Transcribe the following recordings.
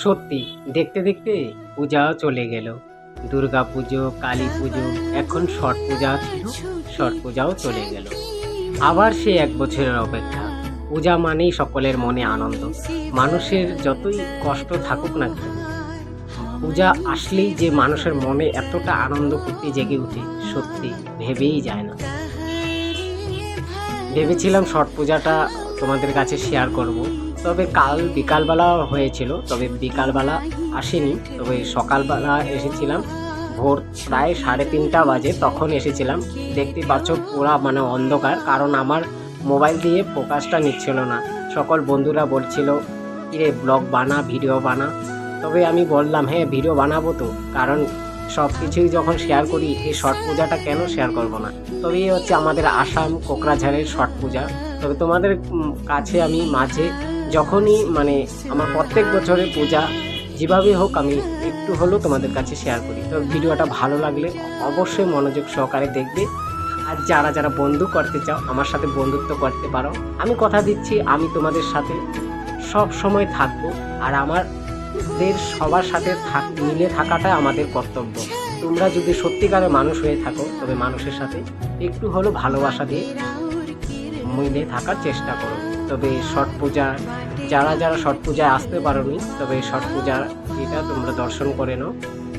সত্যি দেখতে দেখতে পূজাও চলে গেল। দুর্গা পুজো, কালী পুজো, এখন ছট পূজা ছিল, ছট পূজাও চলে গেল। আবার সে ১ বছরের অপেক্ষা। পূজা মানেই সকলের মনে আনন্দ। মানুষের যতই কষ্ট থাকুক না কেন, পূজা আসলেই যে মানুষের মনে এতটা আনন্দ ফুর্তি জেগে উঠে, সত্যি ভেবেই যায় না। ভেবেছিলাম ছট পূজাটা তোমাদের কাছে শেয়ার করব, তবে কাল বিকালবেলা হয়েছিল, তবে বিকালবেলা আসেনি, তবে সকালবেলা এসেছিলাম। ভোর প্রায় 3:30 বাজে তখন এসেছিলাম। দেখতে পাচ্ছ পুরা মানে অন্ধকার, কারণ আমার মোবাইল দিয়ে ফোকাসটা নিচ্ছিল না। সকল বন্ধুরা বলছিল কিরে ব্লগ বানা, ভিডিও বানা। তবে আমি বললাম হ্যাঁ ভিডিও বানাবো তো, কারণ সব কিছুই যখন শেয়ার করি এই ছট পূজাটা কেন শেয়ার করব না। তবে এই হচ্ছে আমাদের আসাম কোকরাঝাড়ের ছট পূজা। তবে তোমাদের কাছে আমি মাঝে যখনই মানে আমার প্রত্যেক বছরের পূজা যেভাবে হোক আমি একটু হলেও তোমাদের কাছে শেয়ার করি। তো ভিডিওটা ভালো লাগলে অবশ্যই মনোযোগ সহকারে দেখবে। আর যারা যারা বন্ধু করতে চাও আমার সাথে বন্ধুত্ব করতে পারো। আমি কথা দিচ্ছি আমি তোমাদের সাথে সব সময় থাকবো। আর আমাদের সবার সাথে মিলে থাকাটা আমাদের কর্তব্য। তোমরা যদি সত্যিকারের মানুষ হয়ে থাকো তবে মানুষের সাথে একটু হলেও ভালোবাসা দিয়ে মিলে থাকার চেষ্টা করো। তবে ছট পূজা যারা যারা ছট পূজায় আসতে পারোনি, তবে ছট পূজা এটা তোমরা দর্শন করে নাও।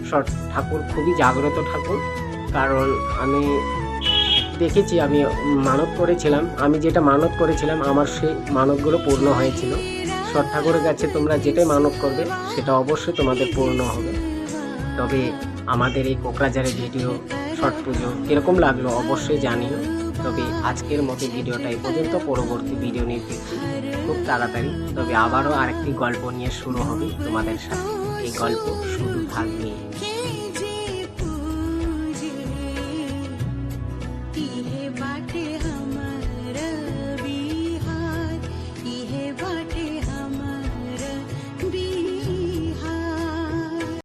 ছট ঠাকুর খুবই জাগ্রত ঠাকুর, কারণ আমি দেখেছি, আমি মানত করেছিলাম, আমি যেটা মানত করেছিলাম আমার সেই মানতগুলো পূর্ণ হয়েছিল। ছট ঠাকুরের কাছে তোমরা যেটাই মানত করবে সেটা অবশ্যই তোমাদের পূর্ণ হবে। তবে আমাদের এই কোকরাঝাড়ের ভিডিও ছট পুজো কীরকম লাগলো অবশ্যই জানিও। তবে আজকের মতো ভিডিওটা এই পর্যন্ত, পরবর্তী ভিডিও নিয়ে দেখি খুব তাড়াতাড়ি। তবে আবারও আরেকটি গল্প নিয়ে শুরু হবে তোমাদের সাথে। এই গল্প শুরু থাকবে।